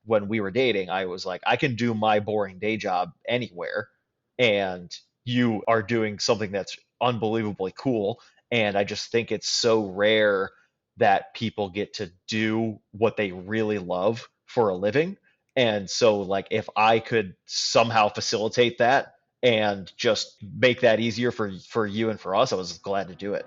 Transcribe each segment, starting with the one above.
when we were dating, I was like, I can do my boring day job anywhere, and you are doing something that's unbelievably cool. And I just think it's so rare that people get to do what they really love for a living. And so, like, if I could somehow facilitate that and just make that easier for you and for us, I was glad to do it.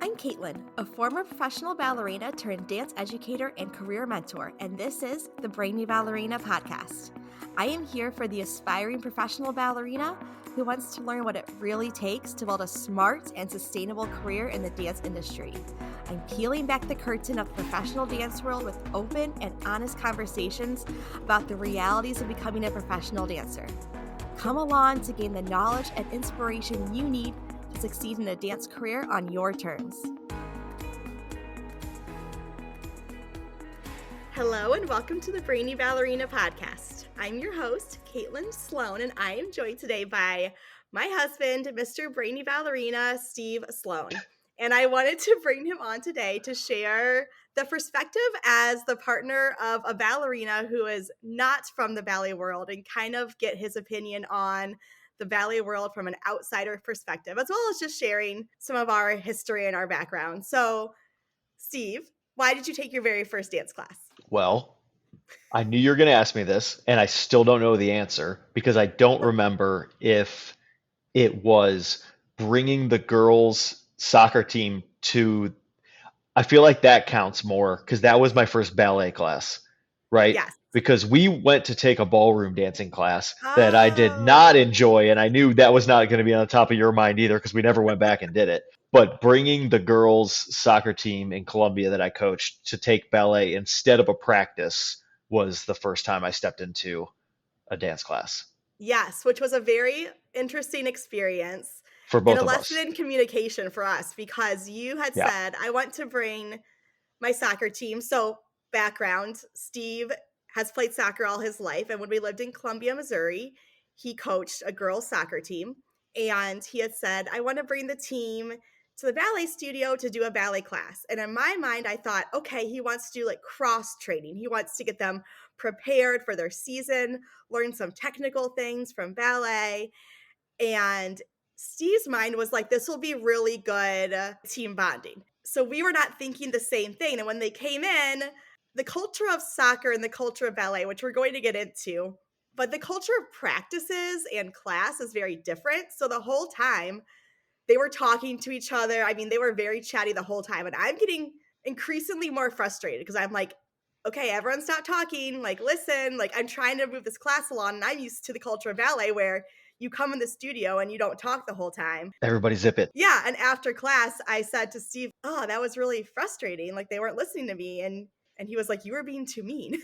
I'm Caitlin, a former professional ballerina turned dance educator and career mentor, and this is the Brainy Ballerina podcast. I am here for the aspiring professional ballerina who wants to learn what it really takes to build a smart and sustainable career in the dance industry. I'm peeling back the curtain of the professional dance world with open and honest conversations about the realities of becoming a professional dancer. Come along to gain the knowledge and inspiration you need to succeed in a dance career on your terms. Hello and welcome to the Brainy Ballerina podcast. I'm your host, Caitlin Sloan, and I am joined today by my husband, Mr. Brainy Ballerina Steve Sloan. And I wanted to bring him on today to share the perspective as the partner of a ballerina who is not from the ballet world and kind of get his opinion on the ballet world from an outsider perspective, as well as just sharing some of our history and our background. So, Steve, why did you take your very first dance class? Well, I knew you were going to ask me this, and I still don't know the answer because I don't remember if it was bringing the girls' soccer team to. I feel like that counts more because that was my first ballet class, right? Yes. Because we went to take a ballroom dancing class that I did not enjoy, and I knew that was not going to be on the top of your mind either because we never went back and did it. But bringing the girls' soccer team in Columbia that I coached to take ballet instead of a practice was the first time I stepped into a dance class. Yes, which was a very interesting experience. For both and a of us. lesson in communication for us because you had said, I want to bring my soccer team. So background, Steve has played soccer all his life. And when we lived in Columbia, Missouri, he coached a girls' soccer team. And he had said, I want to bring the team to the ballet studio to do a ballet class. And in my mind, I thought, okay, he wants to do like cross training. He wants to get them prepared for their season, learn some technical things from ballet. And Steve's mind was like, this will be really good team bonding. So we were not thinking the same thing. And when they came in, the culture of soccer and the culture of ballet, which we're going to get into, but the culture of practices and class is very different. So the whole time they were talking to each other. I mean, they were very chatty the whole time. And I'm getting increasingly more frustrated because I'm like, okay, everyone stop talking. Like, listen, like I'm trying to move this class along. And I'm used to the culture of ballet where you come in the studio and you don't talk the whole time. Everybody zip it. Yeah. And after class, I said to Steve, oh, that was really frustrating. Like they weren't listening to me. And he was like, you were being too mean.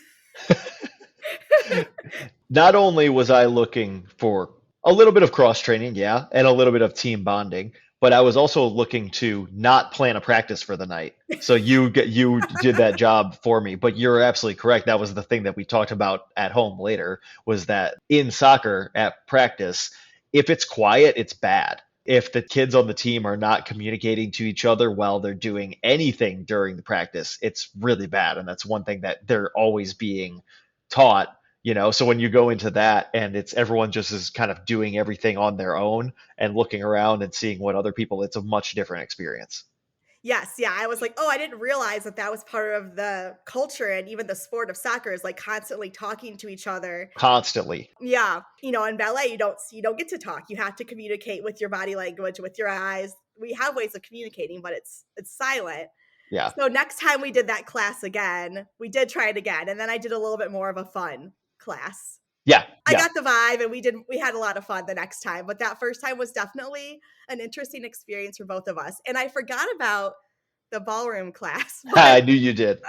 Not only was I looking for a little bit of cross training, and a little bit of team bonding, but I was also looking to not plan a practice for the night. So you did that job for me. But you're absolutely correct. That was the thing that we talked about at home later, was that in soccer at practice, if it's quiet, it's bad. If the kids on the team are not communicating to each other while they're doing anything during the practice, it's really bad. And that's one thing that they're always being taught. So when you go into that and it's everyone just is kind of doing everything on their own and looking around and seeing what other people, it's a much different experience. Yes. Yeah. I was like, oh, I didn't realize that was part of the culture and even the sport of soccer is like constantly talking to each other. Constantly. Yeah. In ballet, you don't get to talk. You have to communicate with your body language, with your eyes. We have ways of communicating, but it's silent. Yeah. So next time we did that class again, we did try it again. And then I did a little bit more of a fun class. Yeah. I got the vibe and we had a lot of fun the next time, but that first time was definitely an interesting experience for both of us. And I forgot about the ballroom class. I knew you did.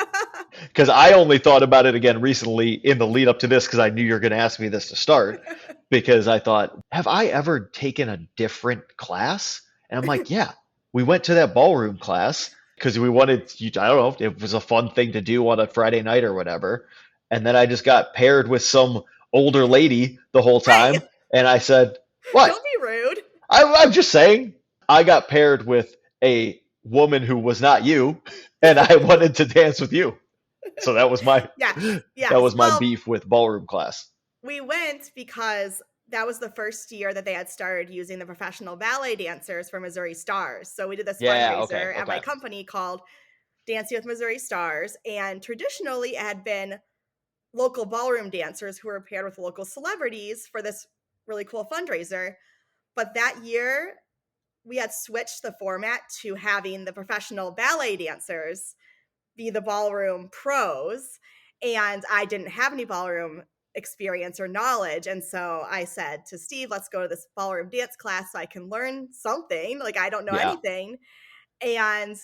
Because I only thought about it again recently in the lead up to this because I knew you were going to ask me this to start. Because I thought, have I ever taken a different class? And I'm like, yeah, we went to that ballroom class because we wanted, I don't know, it was a fun thing to do on a Friday night or whatever. And then I just got paired with some older lady the whole time. Hey. And I said, what? Don't be rude. I'm just saying, I got paired with a woman who was not you, and I wanted to dance with you. So that was my Yes, that yes. was my Well, beef with ballroom class. we went because that was the first year that they had started using the professional ballet dancers for Missouri Stars. So we did this Yeah, okay, fundraiser at my okay. company called Dancing with Missouri Stars. And traditionally, it had been local ballroom dancers who were paired with local celebrities for this really cool fundraiser. But that year, we had switched the format to having the professional ballet dancers be the ballroom pros. And I didn't have any ballroom experience or knowledge. And so I said to Steve, let's go to this ballroom dance class so I can learn something. Like, I don't know Yeah. anything. And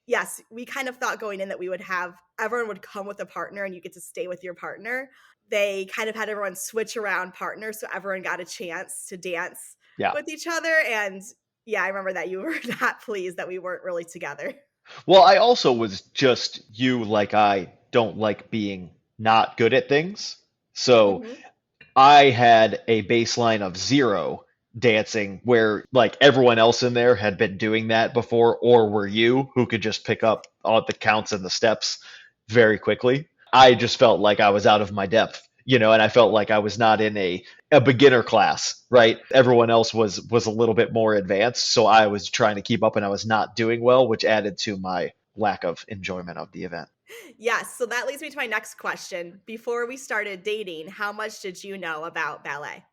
yes, we kind of thought going in that we would have everyone would come with a partner and you get to stay with your partner. They kind of had everyone switch around partners so everyone got a chance to dance Yeah. with each other. And yeah, I remember that you were not pleased that we weren't really together. Well, I also was just you, like I don't like being not good at things. So Hmm. I had a baseline of zero dancing where like everyone else in there had been doing that before, or were you who could just pick up all the counts and the steps very quickly. I just felt like I was out of my depth, and I felt like I was not in a beginner class, right? Everyone else was a little bit more advanced, so I was trying to keep up and I was not doing well, which added to my lack of enjoyment of the event. Yes. So that leads me to my next question. Before we started dating, how much did you know about ballet?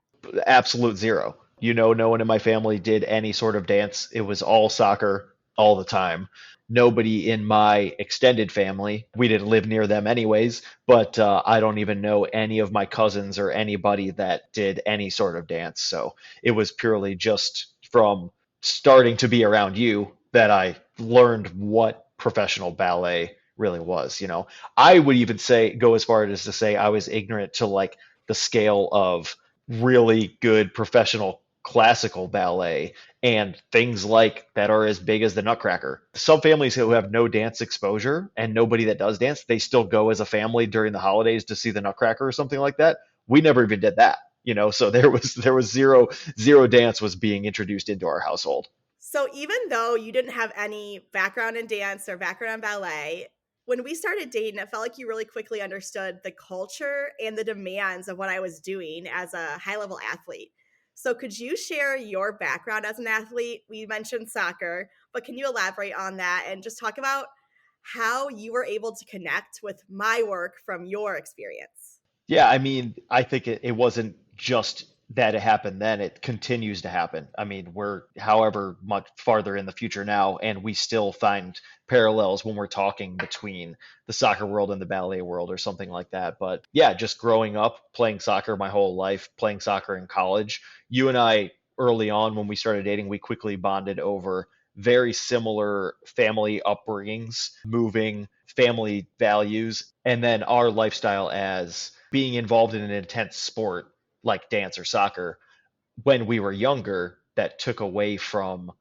Absolute zero. No one in my family did any sort of dance. It was all soccer all the time. Nobody in my extended family, we didn't live near them anyways, but I don't even know any of my cousins or anybody that did any sort of dance. So it was purely just from starting to be around you that I learned what professional ballet really was. I would even go as far as to say I was ignorant to like the scale of really good professional classical ballet and things like that are as big as the Nutcracker. Some families who have no dance exposure and nobody that does dance, they still go as a family during the holidays to see the Nutcracker or something like that. We never even did that, so there was zero dance was being introduced into our household. So even though you didn't have any background in dance or background in ballet, when we started dating, it felt like you really quickly understood the culture and the demands of what I was doing as a high level athlete. So could you share your background as an athlete? We mentioned soccer, but can you elaborate on that and just talk about how you were able to connect with my work from your experience? Yeah, I mean, I think it wasn't just that it happened then, it continues to happen. I mean, we're however much farther in the future now, and we still find parallels when we're talking between the soccer world and the ballet world or something like that. But yeah, just growing up, playing soccer my whole life, playing soccer in college, you and I, early on when we started dating, we quickly bonded over very similar family upbringings, moving family values, and then our lifestyle as being involved in an intense sport like dance or soccer when we were younger that took away from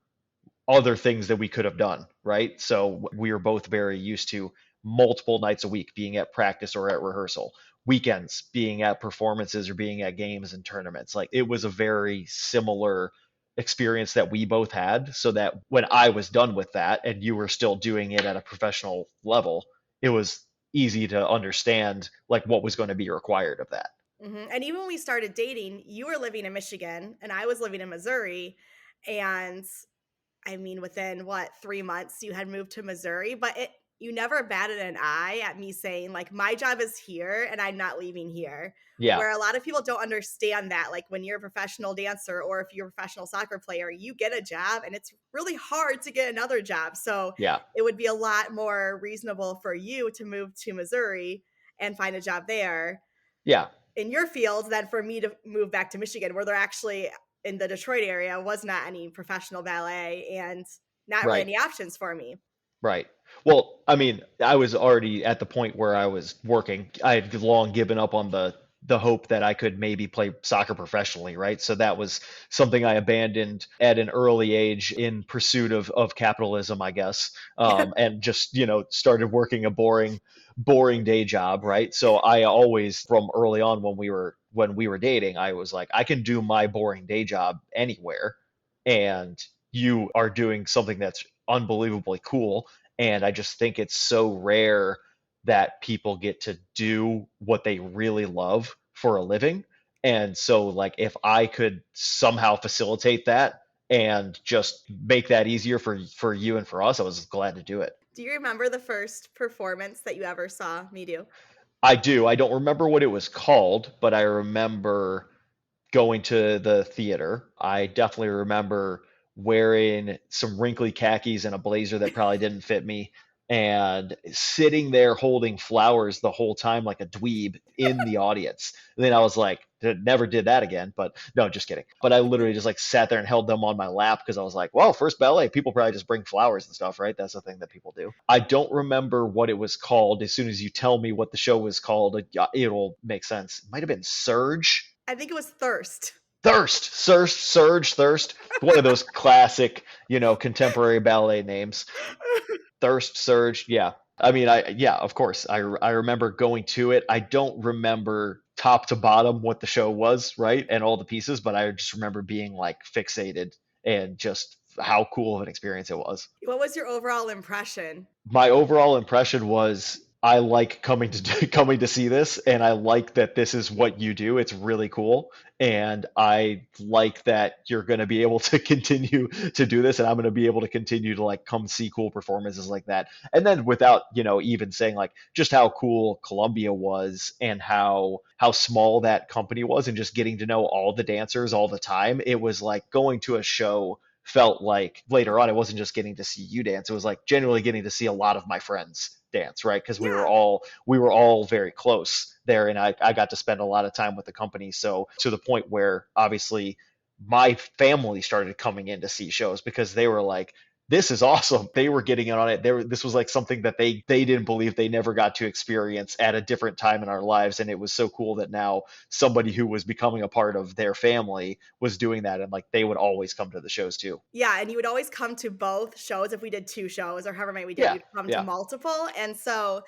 other things that we could have done, right? So we were both very used to multiple nights a week being at practice or at rehearsal, weekends being at performances or being at games and tournaments. Like it was a very similar experience that we both had. So that when I was done with that and you were still doing it at a professional level, it was easy to understand like what was going to be required of that. And even when we started dating, you were living in Michigan and I was living in Missouri. And I mean, within what, 3 months you had moved to Missouri, but you never batted an eye at me saying like my job is here and I'm not leaving here. Yeah. Where a lot of people don't understand that, like when you're a professional dancer or if you're a professional soccer player, you get a job and it's really hard to get another job. So Yeah. it would be a lot more reasonable for you to move to Missouri and find a job there Yeah. in your field than for me to move back to Michigan, where there actually in the Detroit area was not any professional ballet and not really Right. any options for me. Right. Well, I mean, I was already at the point where I was working. I had long given up on the hope that I could maybe play soccer professionally, right? So that was something I abandoned at an early age in pursuit of capitalism, I guess, and just started working a boring day job, right? So I always, from early on when we were dating, I was like, I can do my boring day job anywhere, and you are doing something that's unbelievably cool. And I just think it's so rare that people get to do what they really love for a living. And so, like, if I could somehow facilitate that and just make that easier for you and for us, I was glad to do it. Do you remember the first performance that you ever saw me do? I do. I don't remember what it was called, but I remember going to the theater. I definitely remember wearing some wrinkly khakis and a blazer that probably didn't fit me and sitting there holding flowers the whole time like a dweeb in the audience. And then I was like, never did that again, but no, just kidding. But I literally just like sat there and held them on my lap because I was like, well, first ballet, people probably just bring flowers and stuff, right? That's the thing that people do. I don't remember what it was called. As soon as you tell me what the show was called, it'll make sense. It might have been Surge. I think it was Thirst. Surge, Thirst. One of those classic, contemporary ballet names. Thirst, Surge. Yeah. I mean, yeah, of course. I remember going to it. I don't remember top to bottom what the show was, right? And all the pieces, but I just remember being like fixated and just how cool of an experience it was. What was your overall impression? My overall impression was I like coming to see this, and I like that this is what you do. It's really cool, and I like that you're going to be able to continue to do this, and I'm going to be able to continue to like come see cool performances like that. And then without even saying like just how cool Columbia was and how small that company was, and just getting to know all the dancers all the time, it was like going to a show felt like later on, it wasn't just getting to see you dance. It was like genuinely getting to see a lot of my friends dance, right? Because we Yeah. were all very close there, and I got to spend a lot of time with the company. So to the point where obviously my family started coming in to see shows because they were like, this is awesome. They were getting in on it. This was like something that they didn't believe they never got to experience at a different time in our lives. And it was so cool that now somebody who was becoming a part of their family was doing that. And like, they would always come to the shows too. Yeah, and you would always come to both shows. If we did 2 shows or however many we did, Yeah. you'd come to Yeah. multiple, and so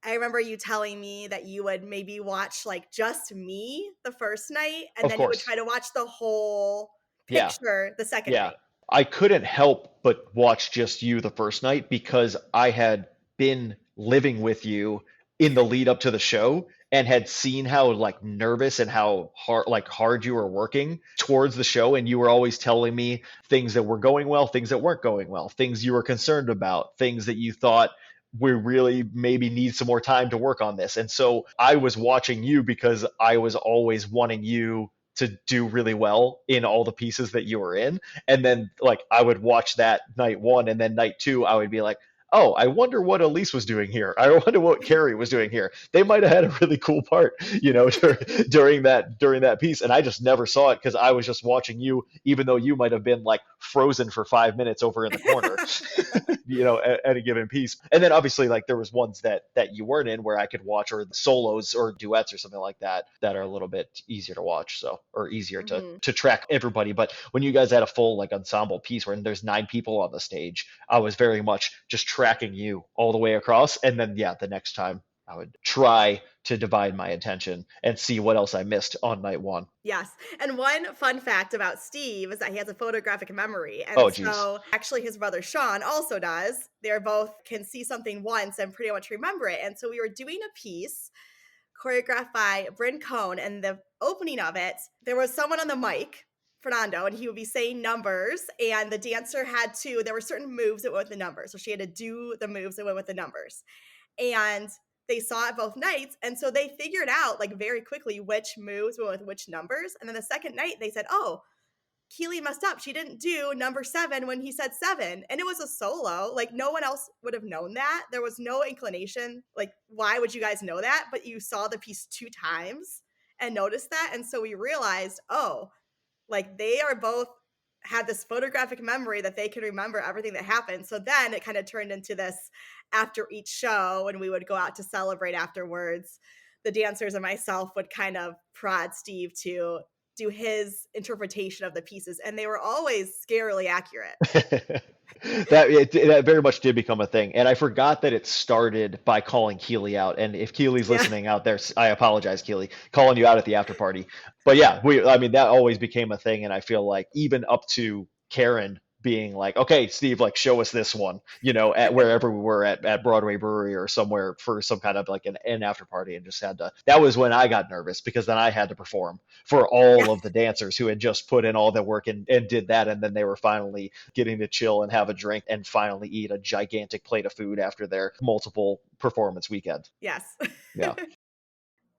I remember you telling me that you would maybe watch, like, just me the first night, and Of then you would course. try to watch the whole Yeah. picture the second Yeah. night. I couldn't help but watch just you the first night because I had been living with you in the lead up to the show and had seen how like nervous and how hard you were working towards the show, and you were always telling me things that were going well, things that weren't going well, things you were concerned about, things that you thought we really maybe need some more time to work on this. And so I was watching you because I was always wanting you to do really well in all the pieces that you were in. And then like I would watch that night one, and then night two I would be like, oh, I wonder what Elise was doing here. I wonder what Carrie was doing here. They might have had a really cool part, during that piece. And I just never saw it because I was just watching you, even though you might have been like frozen for 5 minutes over in the corner, at a given piece. And then obviously like there was ones that you weren't in where I could watch, or solos or duets or something like that are a little bit easier to watch. So, or easier to track everybody. But when you guys had a full like ensemble piece where there's 9 people on the stage, I was very much just tracking you all the way across. And then, yeah, the next time I would try to divide my attention and see what else I missed on night one. Yes, and one fun fact about Steve is that he has a photographic memory, and Oh, geez. so actually his brother Sean also does. They're both can see something once and pretty much remember it. And so we were doing a piece choreographed by Bryn Cohn, and the opening of it, there was someone on the mic, Fernando, and he would be saying numbers, and the dancer there were certain moves that went with the numbers. So she had to do the moves that went with the numbers. And they saw it both nights, and so they figured out like very quickly which moves went with which numbers. And then the second night they said, oh, Keely messed up. She didn't do number 7 when he said 7. And it was a solo. Like no one else would have known that. There was no inclination. Like, why would you guys know that? But you saw the piece 2 times and noticed that. And so we realized, oh, like they are both have this photographic memory that they can remember everything that happened. So then it kind of turned into this after each show, and we would go out to celebrate afterwards. The dancers and myself would kind of prod Steve to do his interpretation of the pieces, and they were always scarily accurate. That very much did become a thing, and I forgot that it started by calling Keely out. And if Keely's listening out there, I apologize, Keely, calling you out at the after party. But yeah, that always became a thing, and I feel like even up to Karen being like, okay, Steve, like show us this one, at wherever we were at Broadway Brewery or somewhere for some kind of like an after party, and just had to, that was when I got nervous because then I had to perform for Yeah. all of the dancers who had just put in all the work and did that. And then they were finally getting to chill and have a drink and finally eat a gigantic plate of food after their multiple performance weekend. Yes. Yeah.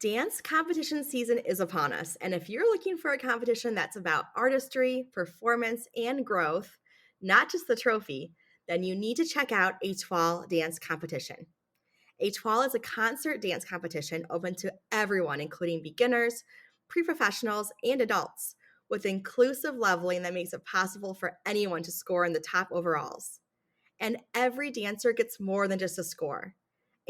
Dance competition season is upon us, and if you're looking for a competition that's about artistry, performance, and growth, not just the trophy, then you need to check out Étoile Dance Competition. Étoile is a concert dance competition open to everyone, including beginners, pre-professionals, and adults, with inclusive leveling that makes it possible for anyone to score in the top overalls. And every dancer gets more than just a score.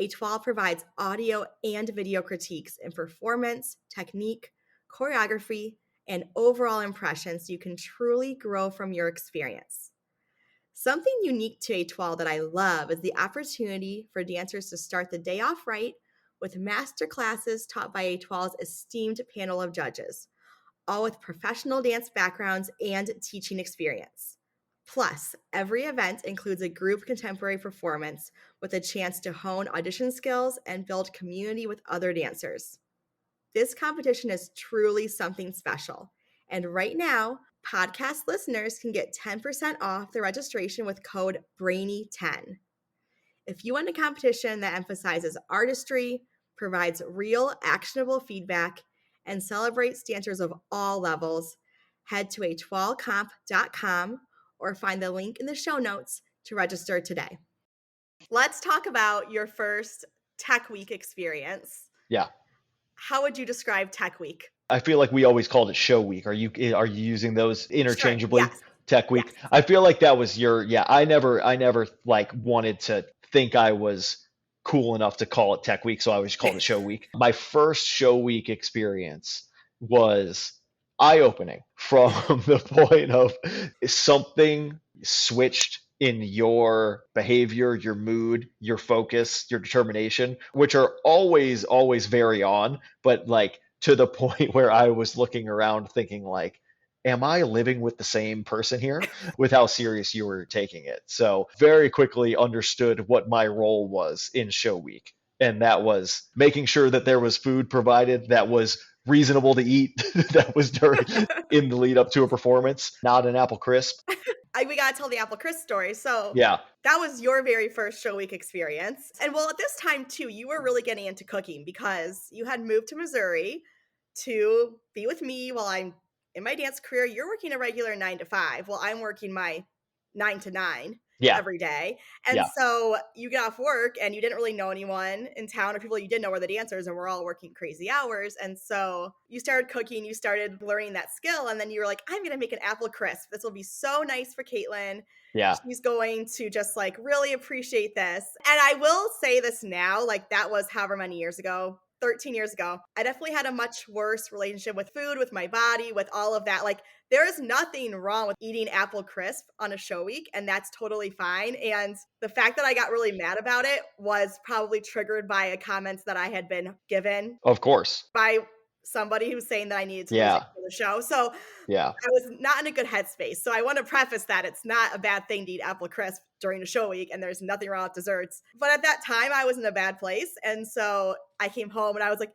Étoile provides audio and video critiques in performance, technique, choreography, and overall impressions so you can truly grow from your experience. Something unique to Étoile that I love is the opportunity for dancers to start the day off right with master classes taught by Étoile's esteemed panel of judges, all with professional dance backgrounds and teaching experience. Plus, every event includes a group contemporary performance with a chance to hone audition skills and build community with other dancers. This competition is truly something special. And right now, podcast listeners can get 10% off their registration with code BRAINY10. If you want a competition that emphasizes artistry, provides real actionable feedback, and celebrates dancers of all levels, head to etoilecomp.com or find the link in the show notes to register today. Let's talk about your first Tech Week experience. Yeah. How would you describe Tech Week? I feel like we always called it show week. Are you using those interchangeably? Sure. Yes. Tech week. Yes. I feel like that was your, yeah, I never like wanted to think I was cool enough to call it tech week, so I always called it show week. My first show week experience was eye-opening from the point of something switched in your behavior, your mood, your focus, your determination, which are always very on, but like to the point where I was looking around thinking like, am I living with the same person here, with how serious you were taking it? So very quickly understood what my role was in show week. And that was making sure that there was food provided that was reasonable to eat, that was in the lead up to a performance, not an apple crisp. We got to tell the apple crisp story. So Yeah. that was your very first show week experience. And well, at this time too, you were really getting into cooking because you had moved to Missouri to be with me while I'm in my dance career. You're working a regular 9 to 5. Well, I'm working my 9 to 9 every day. And so you get off work and you didn't really know anyone in town, or people you did know were the dancers, and we're all working crazy hours. And so you started cooking, you started learning that skill. And then you were like, I'm going to make an apple crisp. This will be so nice for Caitlin. Yeah. She's going to just like really appreciate this. And I will say this now, like that was however many years ago, 13 years ago. I definitely had a much worse relationship with food, with my body, with all of that. Like there is nothing wrong with eating apple crisp on a show week, and that's totally fine. And the fact that I got really mad about it was probably triggered by a comment that I had been given. Of course. By somebody who's saying that I needed to lose it for the show. So I was not in a good headspace. So I want to preface that it's not a bad thing to eat apple crisp during a show week, and there's nothing wrong with desserts. But at that time, I was in a bad place. And so I came home and I was like,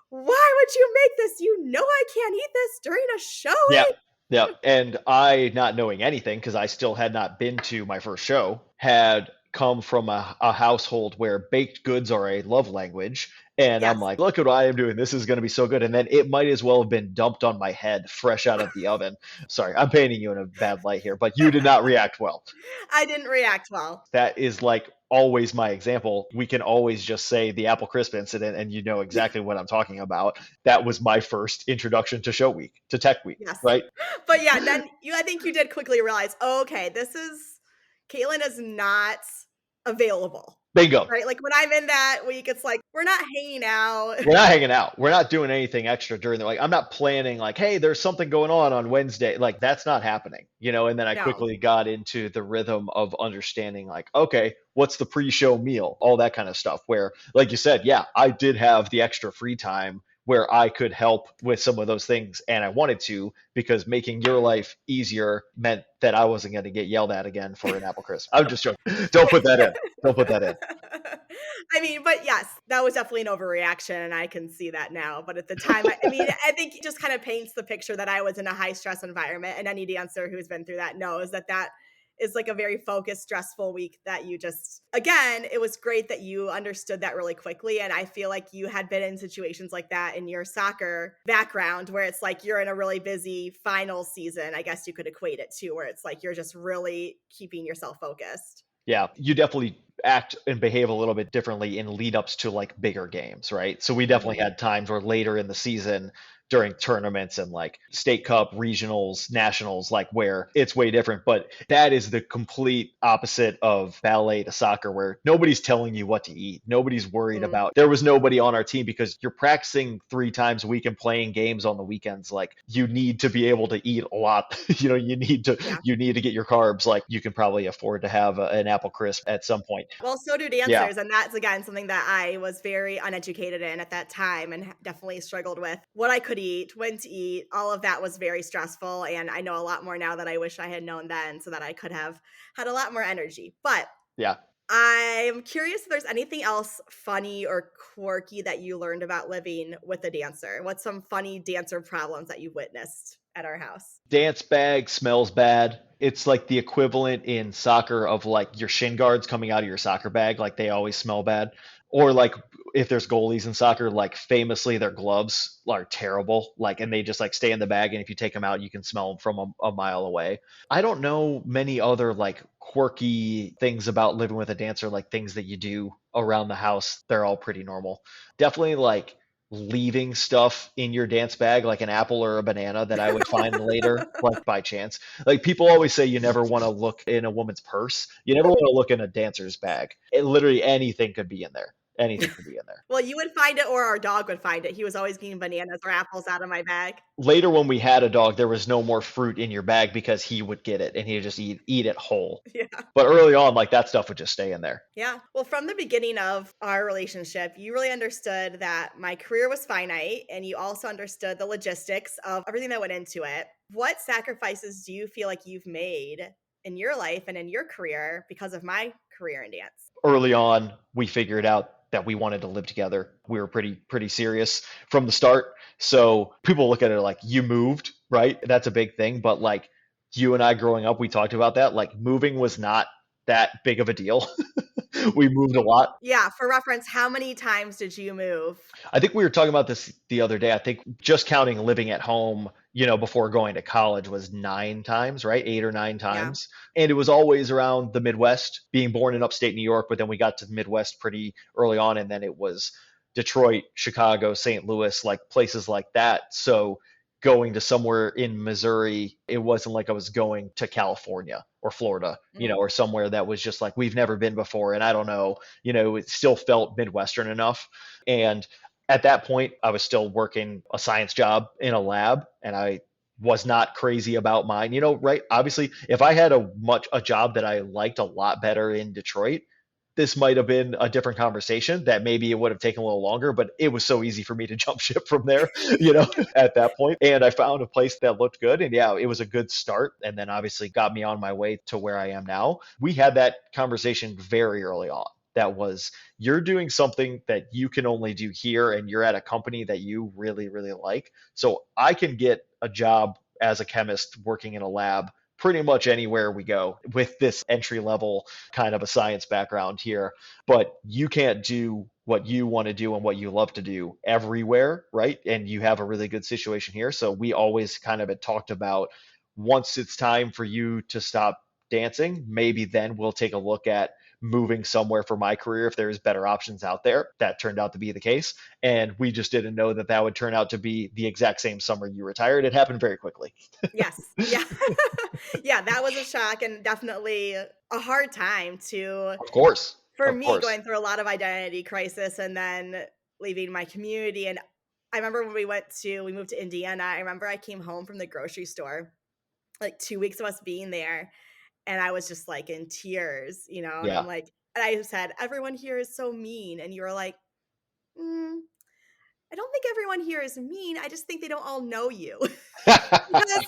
why would you make this? You know I can't eat this during a show week. Yeah. And I, not knowing anything, because I still had not been to my first show, had come from a household where baked goods are a love language. And I'm like, look at what I am doing. This is going to be so good. And then it might as well have been dumped on my head fresh out of the oven. Sorry, I'm painting you in a bad light here, but you did not react well. I didn't react well. That is like always my example. We can always just say the apple crisp incident and you know exactly what I'm talking about. That was my first introduction to show week, to tech week, right? But yeah, then I think you did quickly realize, okay, Caitlin is not available. Bingo. Right? Like when I'm in that week, it's like, we're not hanging out. We're not hanging out. We're not doing anything extra during the, like, I'm not planning like, hey, there's something going on Wednesday. Like that's not happening, and then I quickly got into the rhythm of understanding like, okay, what's the pre-show meal, all that kind of stuff where, like you said, yeah, I did have the extra free time where I could help with some of those things. And I wanted to, because making your life easier meant that I wasn't going to get yelled at again for an apple crisp. I'm just joking. Don't put that in. Don't put that in. I mean, but yes, that was definitely an overreaction, and I can see that now. But at the time, I mean, I think it just kind of paints the picture that I was in a high stress environment, and any dancer who's been through that knows that that is like a very focused, stressful week that you just, again, it was great that you understood that really quickly. And I feel like you had been in situations like that in your soccer background where it's like you're in a really busy final season. I guess you could equate it to where it's like you're just really keeping yourself focused. Yeah, you definitely act and behave a little bit differently in lead ups to like bigger games, right? So we definitely Mhm. had times where later in the season during tournaments and like state cup, regionals, nationals, like where it's way different. But that is the complete opposite of ballet to soccer, where nobody's telling you what to eat. Nobody's worried Mm. about, there was nobody on our team because you're practicing 3 times a week and playing games on the weekends. Like you need to be able to eat a lot. Yeah. You need to get your carbs. Like you can probably afford to have an apple crisp at some point. Well, so do Yeah. dancers, and that's, again, something that I was very uneducated in at that time and definitely struggled with what I could eat, when to eat, all of that was very stressful, and I know a lot more now that I wish I had known then so that I could have had a lot more energy, but Yeah. I'm curious if there's anything else funny or quirky that you learned about living with a dancer. What's some funny dancer problems that you witnessed at our house? Dance bag smells bad. It's like the equivalent in soccer of like your shin guards coming out of your soccer bag, like they always smell bad. Or like if there's goalies in soccer, like famously their gloves are terrible, like and they just like stay in the bag, and if you take them out, you can smell them from a mile away. I don't know many other like quirky things about living with a dancer, like things that you do around the house. They're all pretty normal. Definitely like leaving stuff in your dance bag, like an apple or a banana that I would find later, like by chance. Like people always say you never want to look in a woman's purse. You never want to look in a dancer's bag. Literally anything could be in there. Anything could be in there. Well, you would find it or our dog would find it. He was always getting bananas or apples out of my bag. Later, when we had a dog, there was no more fruit in your bag because he would get it and he'd just eat it whole. Yeah. But early on, like that stuff would just stay in there. Yeah. Well, from the beginning of our relationship, you really understood that my career was finite and you also understood the logistics of everything that went into it. What sacrifices do you feel like you've made in your life and in your career because of my career in dance? Early on, we figured out that we wanted to live together. We were pretty serious from the start. So people look at it like you moved, right? That's a big thing. But like you and I growing up, we talked about that. Like moving was not that big of a deal. We moved a lot. Yeah. For reference, how many times did you move? I think we were talking about this the other day. I think just counting living at home, before going to college was 9 times, right? 8 or 9 Yeah. times. And it was always around the Midwest, being born in upstate New York, but then we got to the Midwest pretty early on. And then it was Detroit, Chicago, St. Louis, like places like that. So going to somewhere in Missouri, it wasn't like I was going to California or Florida, Mhm. or somewhere that was just like we've never been before. And I don't know, it still felt Midwestern enough. And at that point, I was still working a science job in a lab, and I was not crazy about mine. Right? Obviously, if I had a job that I liked a lot better in Detroit, this might have been a different conversation that maybe it would have taken a little longer, but it was so easy for me to jump ship from there, at that point. And I found a place that looked good. And yeah, it was a good start. And then obviously got me on my way to where I am now. We had that conversation very early on. That was, you're doing something that you can only do here, and you're at a company that you really, really like. So I can get a job as a chemist working in a lab pretty much anywhere we go with this entry level kind of a science background here. But you can't do what you want to do and what you love to do everywhere, right? And you have a really good situation here. So we always kind of had talked about, once it's time for you to stop dancing, maybe then we'll take a look at moving somewhere for my career if there's better options out there. That turned out to be the case. And we just didn't know that that would turn out to be the exact same summer you retired. It happened very quickly. Yes. Yeah. Yeah, that was a shock and definitely a hard time to Of course. for Of me course. going through a lot of identity crisis and then leaving my community. And I remember when we moved to Indiana, I remember I came home from the grocery store, like 2 weeks of us being there, and I was just like in tears, and I'm Yeah. like, and I said, everyone here is so mean. And you were like, mm, I don't think everyone here is mean. I just think they don't all know you. Because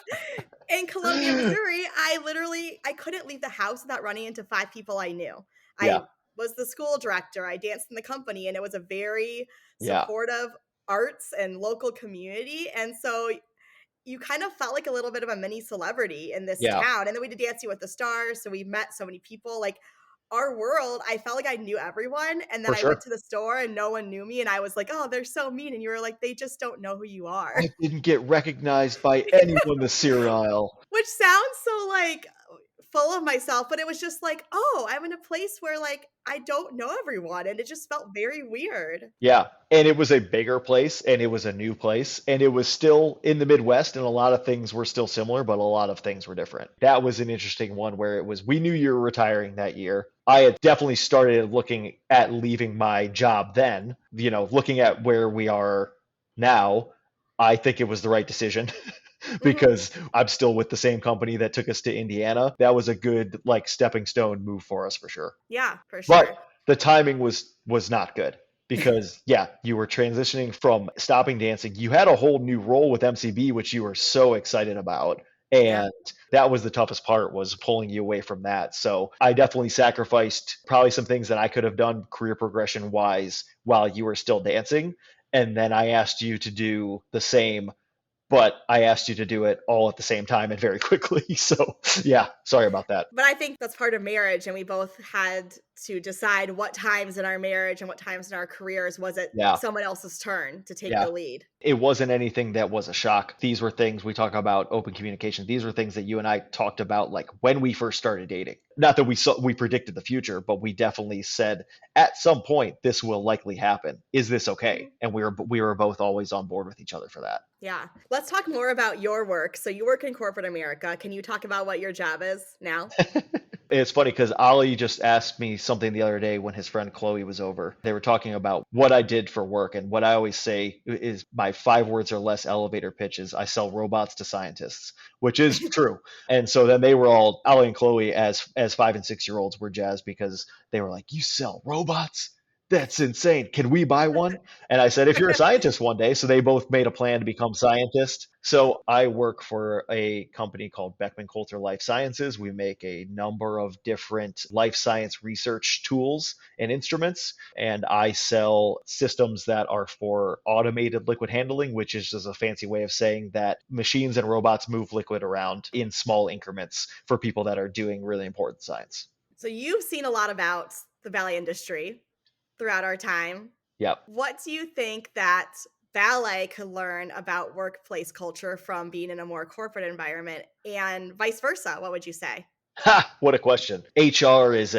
in Columbia, Missouri, I couldn't leave the house without running into 5 people I knew. Yeah, I was the school director, I danced in the company, and it was a very yeah, supportive arts and local community, and so you kind of felt like a little bit of a mini celebrity in this yeah, town, and then we did Dancing with the Stars, so we met so many people, like, our world, I felt like I knew everyone, and then for I went sure. to the store and no one knew me, and I was like, "Oh, they're so mean," and you were like, "They just don't know who you are." I didn't get recognized by anyone this cereal aisle. Which sounds so, like, full of myself, but it was just like, "Oh, I'm in a place where, like, I don't know everyone," and it just felt very weird. Yeah, and it was a bigger place and it was a new place and it was still in the Midwest and a lot of things were still similar, but a lot of things were different. That was an interesting one where it was we knew you were retiring that year. I had definitely started looking at leaving my job then, looking at where we are now. I think it was the right decision Mhm. because I'm still with the same company that took us to Indiana. That was a good like stepping stone move for us for sure. Yeah, for But sure. the timing was not good because yeah, you were transitioning from stopping dancing. You had a whole new role with MCB, which you were so excited about. Yeah. And that was the toughest part was pulling you away from that. So I definitely sacrificed probably some things that I could have done career progression wise while you were still dancing. And then I asked you to do the same, but I asked you to do it all at the same time and very quickly. So yeah, sorry about that. But I think that's part of marriage, and we both had to decide what times in our marriage and what times in our careers was it Yeah. someone else's turn to take Yeah. the lead. It wasn't anything that was a shock. These were things we talk about open communication. These were things that you and I talked about like when we first started dating. Not that we predicted the future, but we definitely said at some point this will likely happen. Is this okay? Mhm. And we were both always on board with each other for that. Yeah. Let's talk more about your work. So you work in corporate America. Can you talk about what your job is now? It's funny because Ali just asked me something the other day when his friend Chloe was over. They were talking about what I did for work, and what I always say is my 5 words or less elevator pitch is I sell robots to scientists, which is true. And so then they were all Ali and Chloe as 5 and 6 year olds were jazzed because they were like, "You sell robots? That's insane. Can we buy one?" And I said, "If you're a scientist one day." So they both made a plan to become scientists. So I work for a company called Beckman Coulter Life Sciences. We make a number of different life science research tools and instruments. And I sell systems that are for automated liquid handling, which is just a fancy way of saying that machines and robots move liquid around in small increments for people that are doing really important science. So you've seen a lot about the ballet industry throughout our time. Yep. What do you think that ballet could learn about workplace culture from being in a more corporate environment and vice versa? What would you say? Ha, what a question. HR is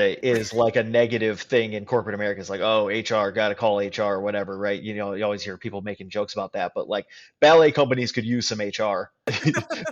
like a negative thing in corporate America. It's like, oh, HR, gotta call HR or whatever, right? You always hear people making jokes about that, but like ballet companies could use some HR.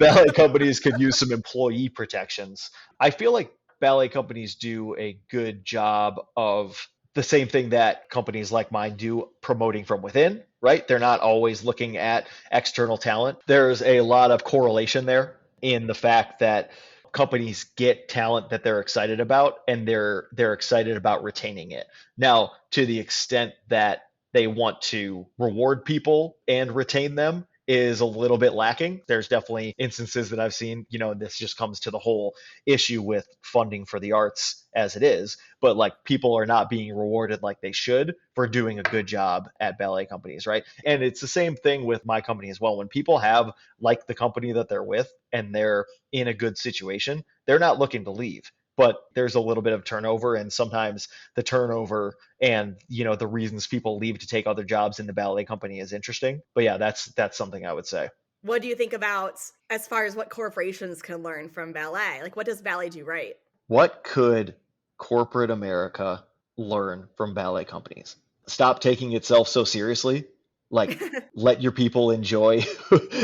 Ballet companies could use some employee protections. I feel like ballet companies do a good job of the same thing that companies like mine do, promoting from within, right? They're not always looking at external talent. There's a lot of correlation there in the fact that companies get talent that they're excited about and they're excited about retaining it. Now, to the extent that they want to reward people and retain them is a little bit lacking. There's definitely instances that I've seen, this just comes to the whole issue with funding for the arts as it is, but like people are not being rewarded like they should for doing a good job at ballet companies, right? And it's the same thing with my company as well. When people have like the company that they're with and they're in a good situation, they're not looking to leave. But there's a little bit of turnover, and sometimes the turnover and the reasons people leave to take other jobs in the ballet company is interesting. But yeah, that's something I would say. What do you think about as far as what corporations can learn from ballet? Like, what does ballet do right? What could corporate America learn from ballet companies? Stop taking itself so seriously. Like let your people enjoy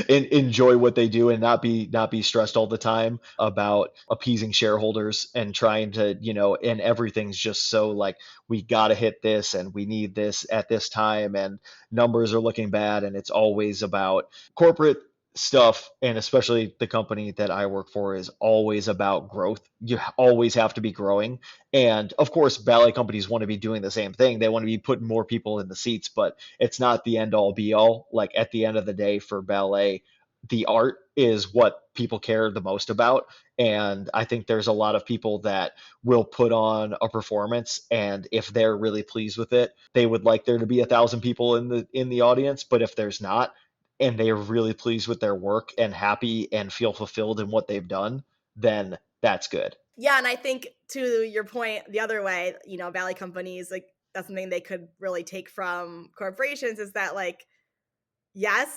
enjoy what they do and not be stressed all the time about appeasing shareholders and trying to, and everything's just so like we got to hit this and we need this at this time and numbers are looking bad and it's always about corporate stuff, and especially the company that I work for, is always about growth. You always have to be growing. And of course, ballet companies want to be doing the same thing. They want to be putting more people in the seats, but it's not the end all be all. Like at the end of the day, for ballet, the art is what people care the most about. And I think there's a lot of people that will put on a performance, and if they're really pleased with it, they would like there to be 1,000 people in the audience. But if there's not, and they are really pleased with their work and happy and feel fulfilled in what they've done, then that's good. Yeah, and I think to your point, the other way, ballet companies, like that's something they could really take from corporations is that like, yes,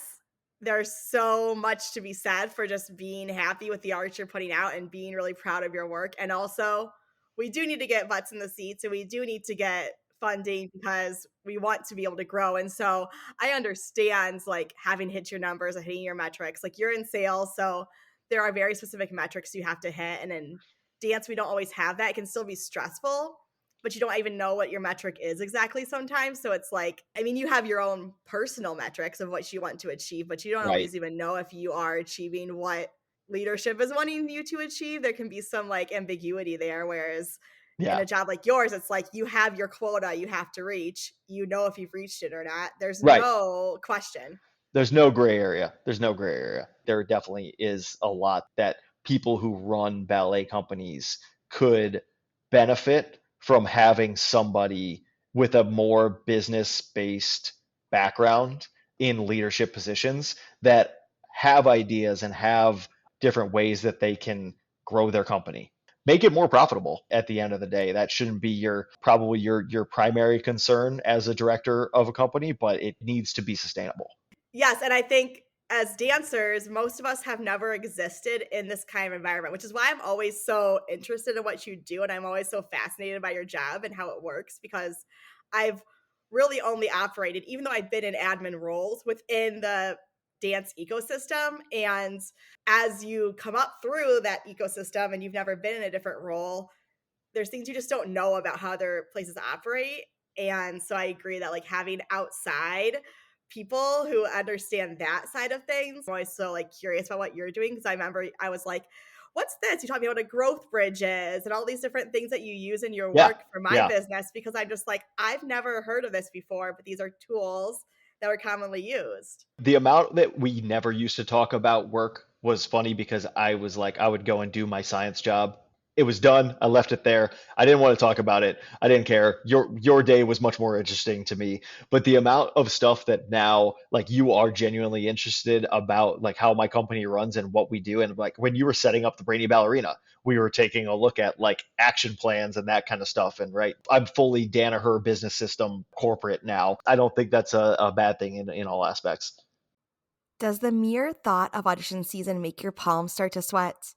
there's so much to be said for just being happy with the art you're putting out and being really proud of your work. And also, we do need to get butts in the seats and we do need to get funding because we want to be able to grow. And so I understand like having hit your numbers and hitting your metrics. Like you're in sales, so there are very specific metrics you have to hit. And in dance, we don't always have that. It can still be stressful, but you don't even know what your metric is exactly sometimes. So it's like, I mean, you have your own personal metrics of what you want to achieve, but you don't Right. always even know if you are achieving what leadership is wanting you to achieve. There can be some like ambiguity there. Whereas in Yeah. a job like yours, it's like you have your quota you have to reach. You know if you've reached it or not. There's Right. no question. There's no gray area. There's no gray area. There definitely is a lot that people who run ballet companies could benefit from having somebody with a more business-based background in leadership positions that have ideas and have different ways that they can grow their company. Make it more profitable at the end of the day. That shouldn't be probably your primary concern as a director of a company, but it needs to be sustainable. Yes, and I think as dancers, most of us have never existed in this kind of environment, which is why I'm always so interested in what you do and I'm always so fascinated by your job and how it works because I've really only operated, even though I've been in admin roles within the dance ecosystem. And as you come up through that ecosystem and you've never been in a different role, there's things you just don't know about how other places operate. And so I agree that like having outside people who understand that side of things, I'm always so like curious about what you're doing because I remember I was like, what's this? You taught me what a growth bridge is and all these different things that you use in your Yeah. work for my Yeah. business because I'm just like, I've never heard of this before, but these are tools that are commonly used. The amount that we never used to talk about work was funny because I was like, I would go and do my science job. It was done. I left it there. I didn't want to talk about it. I didn't care. Your day was much more interesting to me. But the amount of stuff that now, like, you are genuinely interested about, like how my company runs and what we do, and like when you were setting up the Brainy Ballerina, we were taking a look at like action plans and that kind of stuff. And right, I'm fully Danaher business system corporate now. I don't think that's a bad thing in all aspects. Does the mere thought of audition season make your palms start to sweat?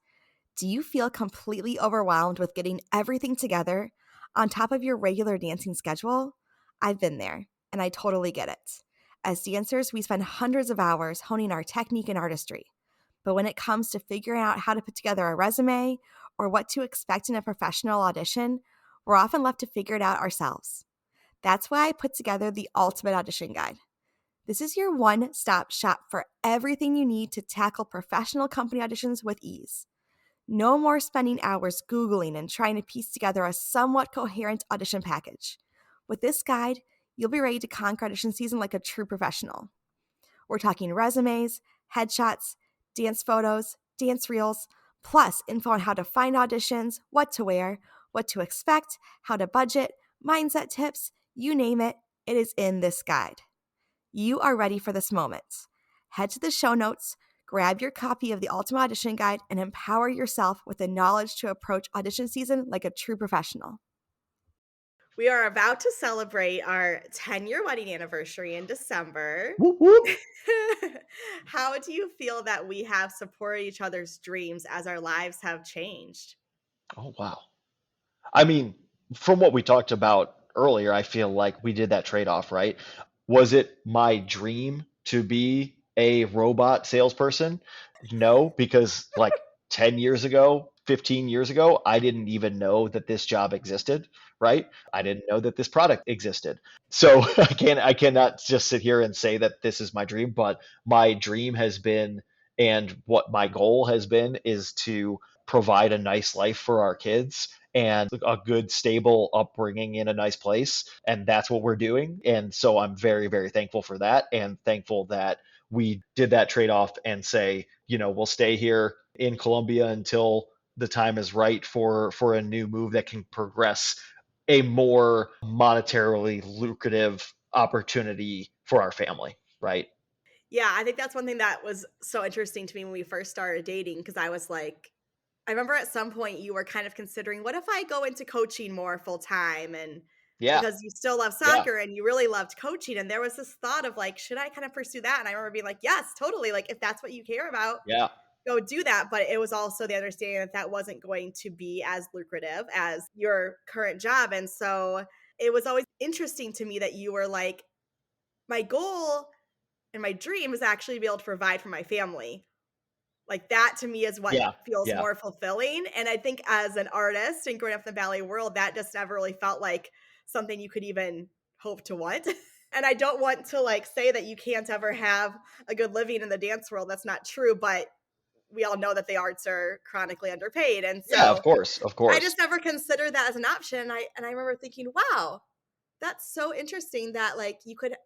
Do you feel completely overwhelmed with getting everything together on top of your regular dancing schedule? I've been there, and I totally get it. As dancers, we spend hundreds of hours honing our technique and artistry. But when it comes to figuring out how to put together a resume or what to expect in a professional audition, we're often left to figure it out ourselves. That's why I put together the Ultimate Audition Guide. This is your one-stop shop for everything you need to tackle professional company auditions with ease. No more spending hours Googling and trying to piece together a somewhat coherent audition package. With this guide, you'll be ready to conquer audition season like a true professional. We're talking resumes, headshots, dance photos, dance reels, plus info on how to find auditions, what to wear, what to expect, how to budget, mindset tips, you name it, it is in this guide. You are ready for this moment. Head to the show notes, grab your copy of the Ultimate Audition Guide, and empower yourself with the knowledge to approach audition season like a true professional. We are about to celebrate our 10-year wedding anniversary in December. Whoop, whoop. How do you feel that we have supported each other's dreams as our lives have changed? Oh, wow. I mean, from what we talked about earlier, I feel like we did that trade-off, right? Was it my dream to be a robot salesperson? No, because like 10 years ago, 15 years ago, I didn't even know that this job existed, right? I didn't know that this product existed. So I cannot just sit here and say that this is my dream, but my dream has been And what my goal has been is to provide a nice life for our kids and a good, stable upbringing in a nice place. And that's what we're doing. And so I'm very, very thankful for that, and thankful that we did that trade off and say, we'll stay here in Colombia until the time is right for a new move that can progress a more monetarily lucrative opportunity for our family, right? Yeah, I think that's one thing that was so interesting to me when we first started dating, because I was like, I remember at some point you were kind of considering, what if I go into coaching more full time? And Yeah, because you still love yeah, soccer and you really loved coaching. And there was this thought of like, should I kind of pursue that? And I remember being like, yes, totally. Like, if that's what you care about, yeah, go do that. But it was also the understanding that that wasn't going to be as lucrative as your current job. And so it was always interesting to me that you were like, my goal and my dream is actually to be able to provide for my family. Like, that to me is what yeah, feels yeah, more fulfilling. And I think as an artist and growing up in the ballet world, that just never really felt like something you could even hope to want. And I don't want to like say that you can't ever have a good living in the dance world. That's not true, but we all know that the arts are chronically underpaid. And yeah, of so course, of I course. just never considered that as an option. I remember thinking, wow, that's so interesting that like you could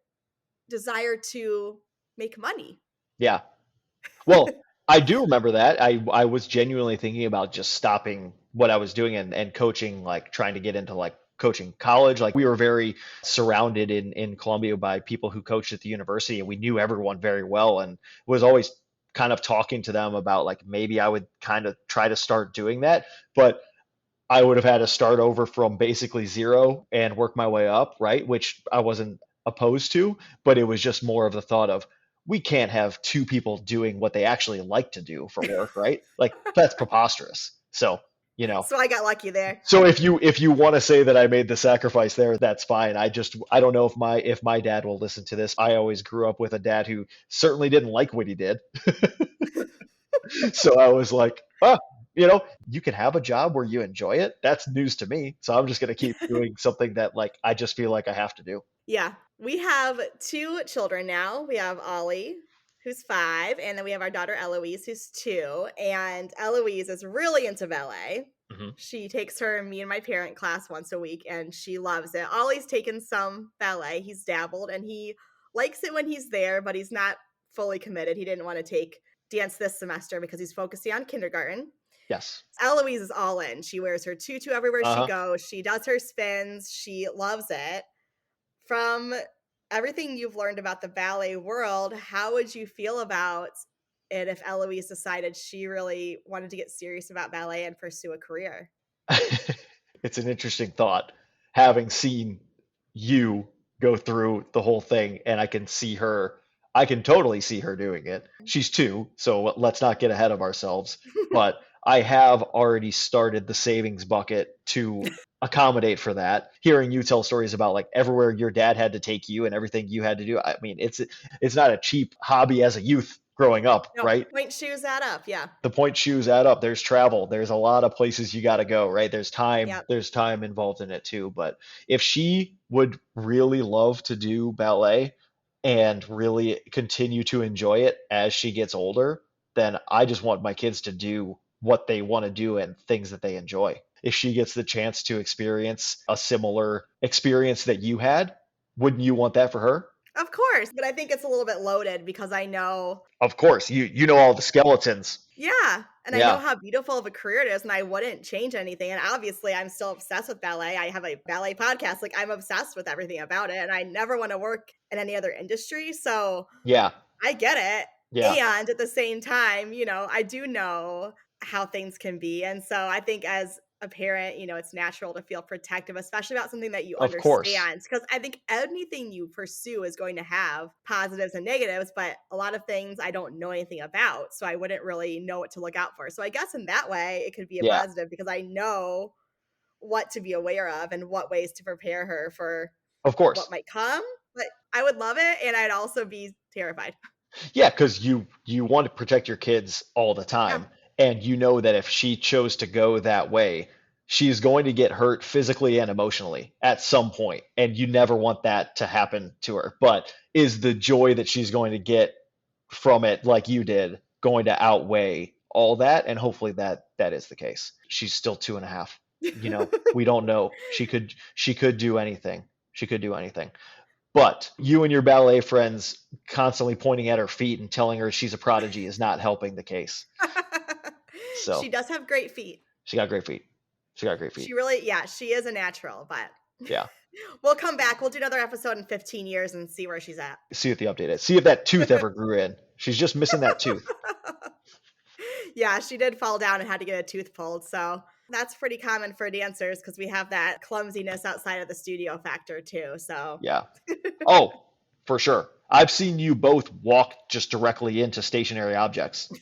desire to make money. Yeah. Well, I do remember that. I was genuinely thinking about just stopping what I was doing and coaching, like trying to get into like coaching college. Like we were very surrounded in Columbia by people who coached at the university, and we knew everyone very well, and was always kind of talking to them about like maybe I would kind of try to start doing that. But I would have had to start over from basically zero and work my way up, right? Which I wasn't opposed to, but it was just more of the thought of we can't have two people doing what they actually like to do for work, right? Like that's preposterous. So, you know, So I got lucky there. so if you want to say that I made the sacrifice there, that's fine. I don't know if my dad will listen to this. I always grew up with a dad who certainly didn't like what he did. So I was like, you can have a job where you enjoy it. That's news to me. So I'm just going to keep doing something that like I just feel like I have to do. Yeah. We have 2 children now. We have Ollie, who's 5, and then we have our daughter Eloise, who's 2. And Eloise is really into ballet. Hmm. She takes me and my parent class once a week, and she loves it. Ollie's taken some ballet. He's dabbled, and he likes it when he's there, but he's not fully committed. He didn't want to take dance this semester because he's focusing on kindergarten. Yes. Eloise is all in. She wears her tutu everywhere she Uh-huh. goes. She does her spins. She loves it. From everything you've learned about the ballet world, how would you feel about it if Eloise decided she really wanted to get serious about ballet and pursue a career? It's an interesting thought, having seen you go through the whole thing, and I can totally see her doing it. She's 2, so let's not get ahead of ourselves. But I have already started the savings bucket to accommodate for that. Hearing you tell stories about like everywhere your dad had to take you and everything you had to do, I mean, it's not a cheap hobby as a youth growing up, No, right? point shoes that up. Yeah. The point shoes add up. There's travel. There's a lot of places you got to go, right? There's time. Yep. There's time involved in it too. But if she would really love to do ballet and really continue to enjoy it as she gets older, then I just want my kids to do what they want to do and things that they enjoy. If she gets the chance to experience a similar experience that you had, wouldn't you want that for her? Of course. But I think it's a little bit loaded because I know. Of course, you know all the skeletons. Yeah. And I know Yeah. how beautiful of a career it is, and I wouldn't change anything. And obviously, I'm still obsessed with ballet. I have a ballet podcast. Like, I'm obsessed with everything about it, and I never want to work in any other industry. So Yeah. I get it. Yeah. And at the same time, I do know how things can be. And so I think as a parent, it's natural to feel protective, especially about something that you Of course. understand. Because I think anything you pursue is going to have positives and negatives, but a lot of things I don't know anything about. So I wouldn't really know what to look out for. So I guess in that way, it could be a Yeah. positive because I know what to be aware of and what ways to prepare her for Of what course. might come. But I would love it. And I'd also be terrified. Yeah, because you want to protect your kids all the Yeah. time. And you know that if she chose to go that way, she's going to get hurt physically and emotionally at some point. And you never want that to happen to her. But is the joy that she's going to get from it like you did going to outweigh all that. And hopefully that is the case. She's still 2.5. We don't know. She could do anything. She could do anything. But you and your ballet friends constantly pointing at her feet and telling her she's a prodigy is not helping the case. So she does have great feet. She got great feet. She really, she is a natural, but yeah. We'll come back. We'll do another episode in 15 years and see where she's at. See what the update is. See if that tooth ever grew in. She's just missing that tooth. Yeah, she did fall down and had to get a tooth pulled. So that's pretty common for dancers because we have that clumsiness outside of the studio factor too. So yeah. Oh, for sure. I've seen you both walk just directly into stationary objects.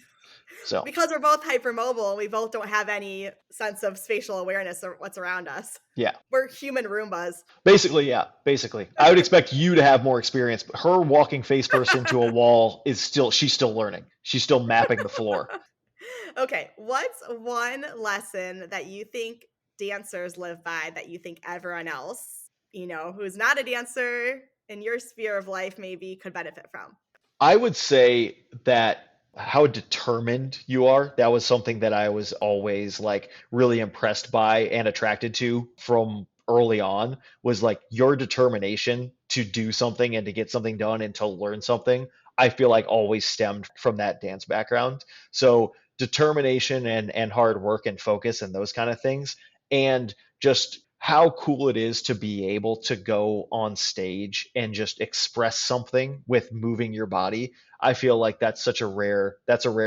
So because we're both hypermobile, we both don't have any sense of spatial awareness of what's around us. Yeah. We're human Roombas. Basically, yeah. Basically. I would expect you to have more experience, but her walking face first into a wall she's still learning. She's still mapping the floor. Okay. What's one lesson that you think dancers live by that you think everyone else, who's not a dancer in your sphere of life maybe could benefit from? I would say that how determined you are. That was something that I was always really impressed by and attracted to from early on, was your determination to do something and to get something done and to learn something. I feel like always stemmed from that dance background. So determination and hard work and focus and those kind of things. And just how cool it is to be able to go on stage and just express something with moving your body. I feel like that's a rare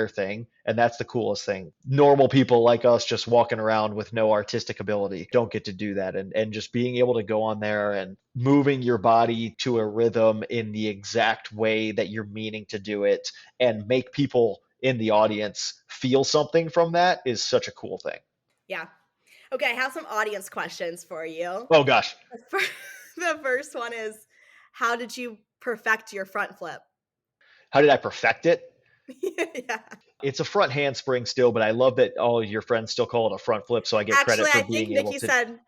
thing. And that's the coolest thing. Normal people like us just walking around with no artistic ability don't get to do that. And just being able to go on there and moving your body to a rhythm in the exact way that you're meaning to do it and make people in the audience feel something from that is such a cool thing. Yeah. Okay, I have some audience questions for you. Oh, gosh. The first one is, how did you perfect your front flip? How did I perfect it? Yeah. It's a front handspring still, but I love that all your friends still call it a front flip, so I get credit for being able to.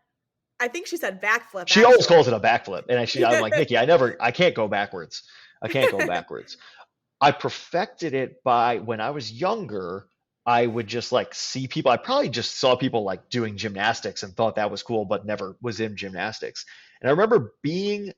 I think she said backflip. She always calls it a backflip, and I'm like, Nikki, I can't go backwards. I perfected it by when I was younger. I would just see people. I probably just saw people doing gymnastics and thought that was cool, but never was in gymnastics. And I remember being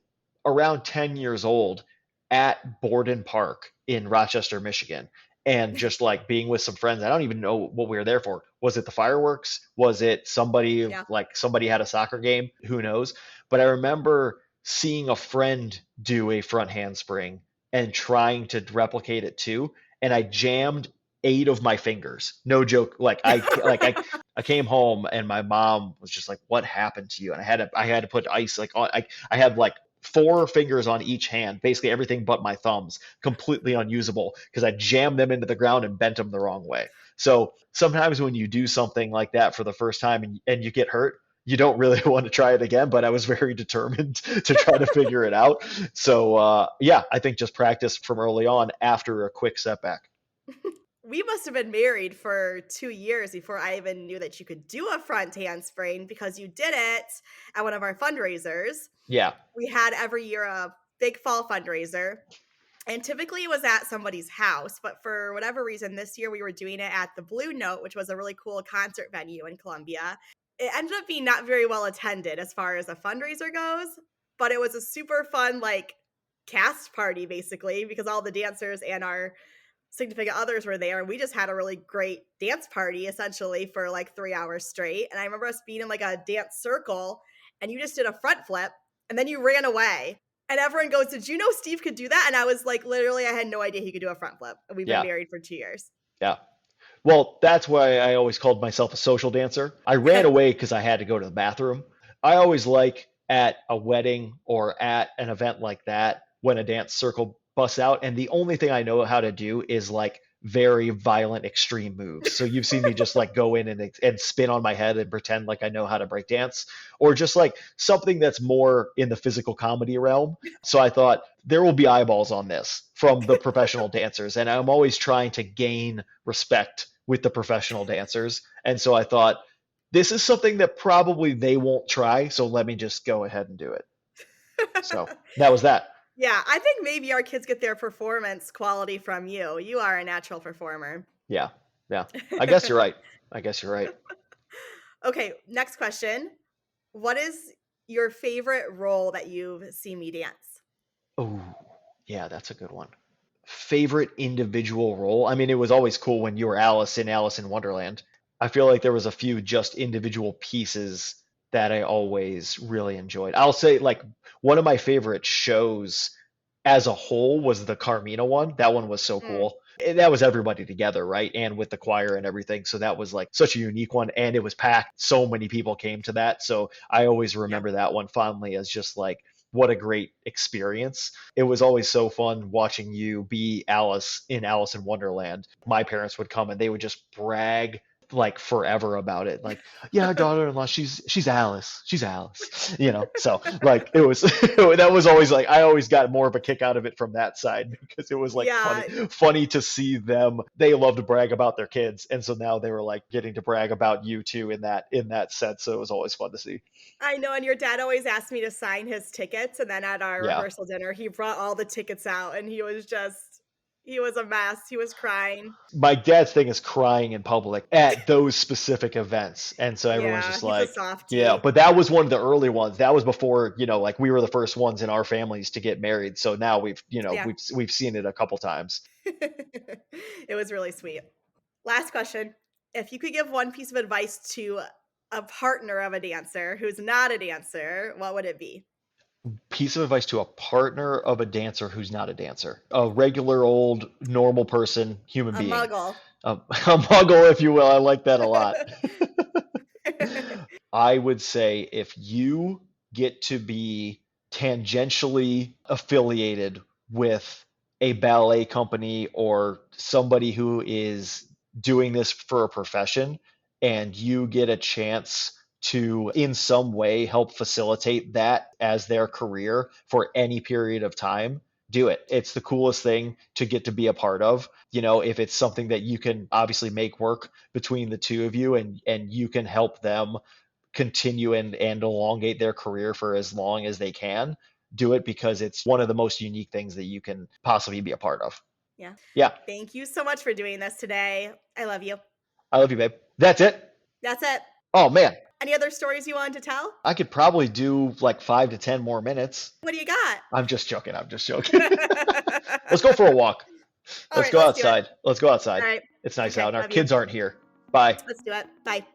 around 10 years old at Borden Park in Rochester, Michigan, and just being with some friends. I don't even know what we were there for. Was it the fireworks? Was it somebody somebody had a soccer game? Who knows? But I remember seeing a friend do a front handspring and trying to replicate it too. And I jammed 8 of my fingers. No joke. I came home and my mom was just like, "What happened to you?" And I had to put ice on. I had 4 fingers on each hand, basically everything but my thumbs, completely unusable because I jammed them into the ground and bent them the wrong way. So sometimes when you do something like that for the first time and you get hurt, you don't really want to try it again, but I was very determined to try to figure it out. So I think just practice from early on after a quick setback. We must have been married for 2 years before I even knew that you could do a front handspring because you did it at one of our fundraisers. Yeah. We had every year a big fall fundraiser, and typically it was at somebody's house. But for whatever reason, this year we were doing it at the Blue Note, which was a really cool concert venue in Columbia. It ended up being not very well attended as far as a fundraiser goes, but it was a super fun cast party basically because all the dancers and our significant others were there, and we just had a really great dance party essentially for 3 hours straight. And I remember us being in a dance circle, and you just did a front flip and then you ran away, and everyone goes, "Did you know Steve could do that?" And I was literally I had no idea he could do a front flip, and we've been married for 2 years. Yeah. Well, that's why I always called myself a social dancer. I ran away because I had to go to the bathroom. I always at a wedding or at an event like that when a dance circle busts out, and the only thing I know how to do is very violent extreme moves. So you've seen me just go in and spin on my head and pretend I know how to break dance, or just something that's more in the physical comedy realm. So I thought there will be eyeballs on this from the professional dancers, and I'm always trying to gain respect with the professional dancers. And so I thought this is something that probably they won't try, so let me just go ahead and do it. So that was that. Yeah, I think maybe our kids get their performance quality from you. You are a natural performer. Yeah. Yeah. I guess you're right. I guess you're right. Okay, next question. What is your favorite role that you've seen me dance? Oh, yeah, that's a good one. Favorite individual role? I mean, it was always cool when you were Alice in Wonderland. I feel like there was a few just individual pieces that I always really enjoyed. I'll say like one of my favorite shows as a whole was the Carmina one. That one was so Mm, cool. And that was everybody together, right? And with the choir and everything. So that was like such a unique one. And it was packed. So many people came to that. So I always yeah. remember that one fondly as just like, what a great experience. It was always so fun watching you be Alice in Wonderland. My parents would come and they would just brag like forever about it. Like, yeah, our daughter-in-law, she's Alice. She's Alice. So like it was that was always like I always got more of a kick out of it from that side because it was like Yeah, funny to see them. They love to brag about their kids. And so now they were like getting to brag about you too in that sense. So it was always fun to see. I know. And your dad always asked me to sign his tickets. And then at our Yeah. rehearsal dinner, he brought all the tickets out and he was a mess. He was crying. My dad's thing is crying in public at those specific events. And so everyone's Yeah, just he's a like, yeah, softie. but that was one of the early ones. That was before, like we were the first ones in our families to get married. So now we've, Yeah. we've seen it a couple times. It was really sweet. Last question. If you could give one piece of advice to a partner of a dancer who's not a dancer, what would it be? Piece of advice to a partner of a dancer who's not a dancer, a regular old normal person, human A being, muggle. a muggle, if you will. I like that a lot. I would say if you get to be tangentially affiliated with a ballet company or somebody who is doing this for a profession, and you get a chance to in some way help facilitate that as their career for any period of time, do it. It's the coolest thing to get to be a part of. If it's something that you can obviously make work between the two of you and you can help them continue and elongate their career for as long as they can, do it because it's one of the most unique things that you can possibly be a part of. Yeah. Yeah. Thank you so much for doing this today. I love you. I love you, babe. That's it. That's it. Oh, man. Any other stories you wanted to tell? I could probably do like 5 to 10 more minutes. What do you got? I'm just joking. Let's go for a walk. Let's go outside. Let's go outside. All right. It's nice Okay, out and our love you. kids aren't here. Bye. Let's do it. Bye.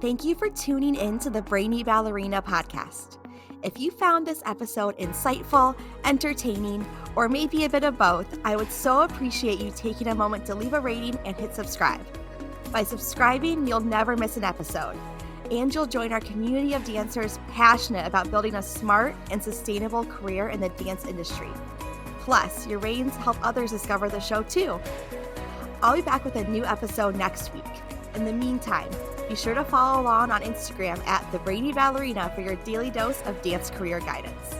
Thank you for tuning in to the Brainy Ballerina podcast. If you found this episode insightful, entertaining, or maybe a bit of both, I would so appreciate you taking a moment to leave a rating and hit subscribe. By subscribing, you'll never miss an episode, and you'll join our community of dancers passionate about building a smart and sustainable career in the dance industry. Plus, your ratings help others discover the show too. I'll be back with a new episode next week. In the meantime, be sure to follow along on Instagram at The Brainy Ballerina for your daily dose of dance career guidance.